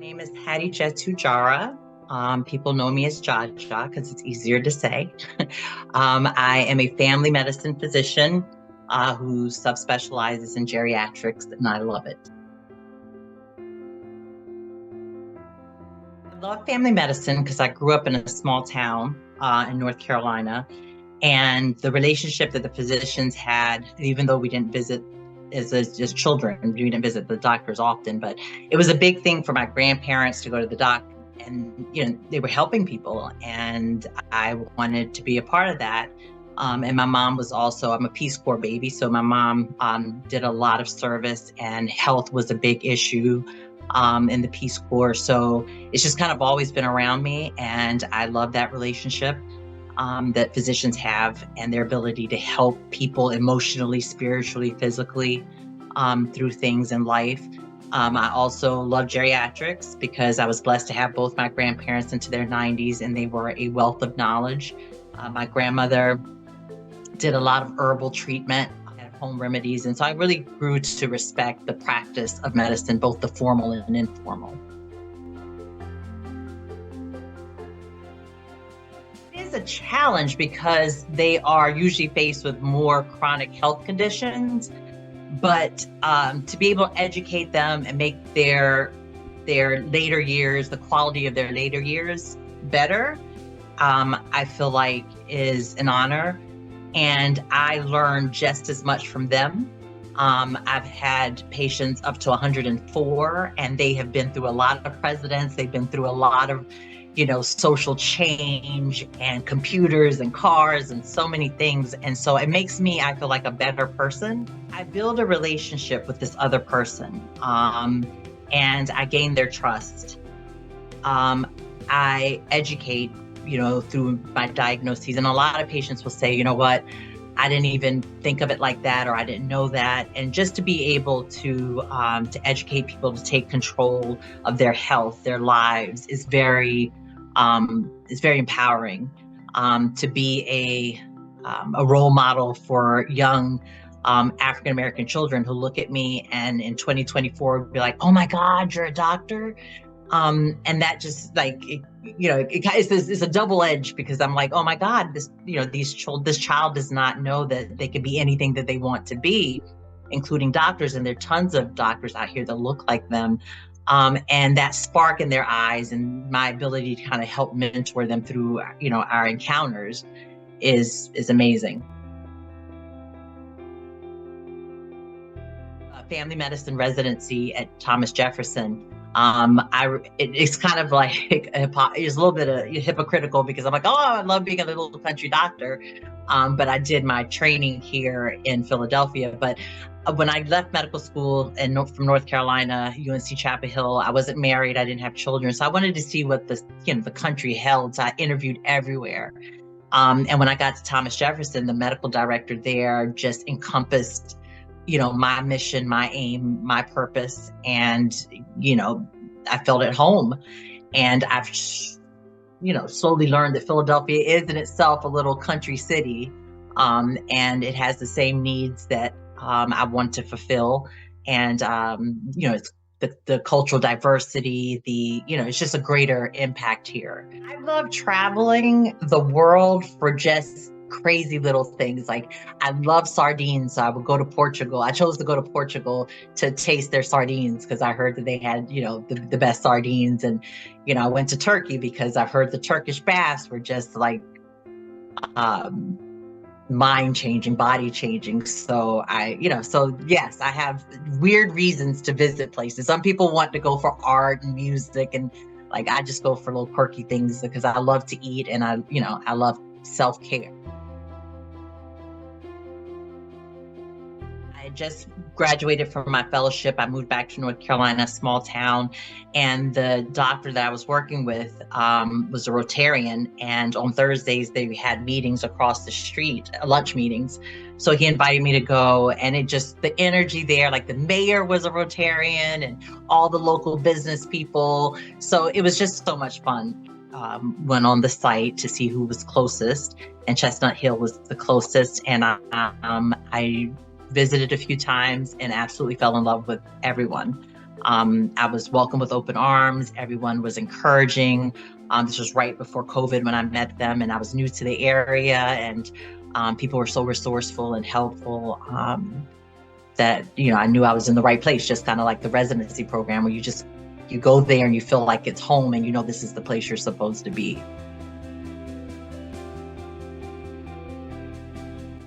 name is Hadijatou Jarra. People know me as Jaja because it's easier to say. I am a family medicine physician who subspecializes in geriatrics, and I love it. I love family medicine because I grew up in a small town in North Carolina, and the relationship that the physicians had, even though we didn't visit as children, we didn't visit the doctors often, but it was a big thing for my grandparents to go to the doctor, and they were helping people, and I wanted to be a part of that. And my mom was also, I'm a Peace Corps baby, so my mom did a lot of service, and health was a big issue in the Peace Corps. So it's just kind of always been around me, and I love that relationship that physicians have, and their ability to help people emotionally, spiritually, physically through things in life. I also love geriatrics because I was blessed to have both my grandparents into their 90s, and they were a wealth of knowledge. My grandmother did a lot of herbal treatment and home remedies, and so I really grew to respect the practice of medicine, both the formal and informal. It is a challenge because they are usually faced with more chronic health conditions, but to be able to educate them and make their later years, the quality of their later years better, I feel like is an honor. And I learned just as much from them. I've had patients up to 104, and they have been through a lot of presidents. They've been through a lot of, social change and computers and cars and so many things. And so it makes me, I feel like, a better person. I build a relationship with this other person, and I gain their trust. I educate through my diagnoses. And a lot of patients will say, you know what, I didn't even think of it like that, or I didn't know that. And just to be able to educate people to take control of their health, their lives is very empowering. To be a role model for young African-American children who look at me and in 2024 would be like, oh my God, you're a doctor. And that just it's a double edge, because I'm like, oh my God, this child does not know that they could be anything that they want to be, including doctors. And there are tons of doctors out here that look like them. And that spark in their eyes and my ability to kind of help mentor them through, our encounters is amazing. Family medicine residency at Thomas Jefferson. It's kind of like it's a little bit hypocritical, because I'm like, oh, I love being a little country doctor, but I did my training here in Philadelphia. But when I left medical school from North Carolina, UNC Chapel Hill, I wasn't married, I didn't have children, so I wanted to see what the country held. So I interviewed everywhere, and when I got to Thomas Jefferson, the medical director there just encompassed my mission, my aim, my purpose. And, I felt at home. And I've, slowly learned that Philadelphia is in itself a little country city. And it has the same needs that I want to fulfill. And, it's the cultural diversity, it's just a greater impact here. I love traveling the world for just crazy little things. Like, I love sardines, so I would go to Portugal. I chose to go to Portugal to taste their sardines because I heard that they had, the best sardines. And, I went to Turkey because I heard the Turkish baths were just like mind-changing, body-changing. So yes, I have weird reasons to visit places. Some people want to go for art and music, and I just go for little quirky things because I love to eat, and I love self-care. I just graduated from my fellowship. I moved back to North Carolina, a small town, and the doctor that I was working with was a Rotarian, and on Thursdays they had meetings across the street, lunch meetings. So he invited me to go, and the energy there, like the mayor was a Rotarian and all the local business people. So it was just so much fun. Went on the site to see who was closest, and Chestnut Hill was the closest. And I visited a few times and absolutely fell in love with everyone. I was welcomed with open arms. Everyone was encouraging. This was right before COVID when I met them, and I was new to the area, and people were so resourceful and helpful that, I knew I was in the right place, just kind of like the residency program where you go there and you feel like it's home and this is the place you're supposed to be.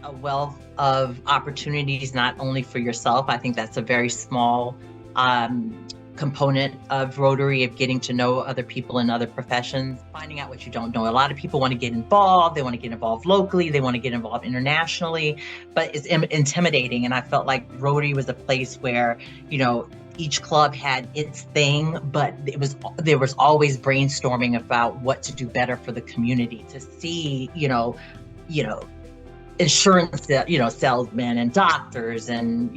A wealth of opportunities, not only for yourself. I think that's a very small component of Rotary, of getting to know other people in other professions, finding out what you don't know. A lot of people want to get involved. They want to get involved locally. They want to get involved internationally, but it's intimidating. And I felt like Rotary was a place where, each club had its thing, but there was always brainstorming about what to do better for the community. To see, insurance, salesmen and doctors and,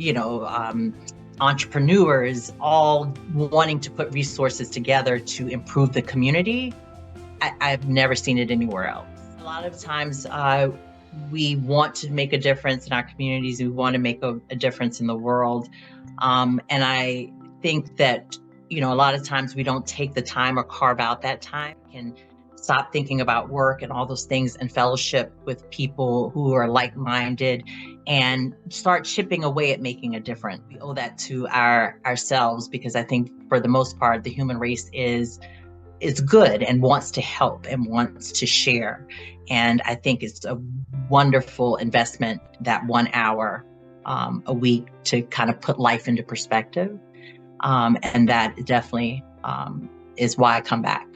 entrepreneurs all wanting to put resources together to improve the community. I've never seen it anywhere else. A lot of times we want to make a difference in our communities. We want to make a difference in the world. And I think that, a lot of times we don't take the time or carve out that time and stop thinking about work and all those things and fellowship with people who are like-minded and start chipping away at making a difference. We owe that to ourselves, because I think for the most part, the human race is good and wants to help and wants to share. And I think it's a wonderful investment, that 1 hour a week, to kind of put life into perspective. And that definitely is why I come back.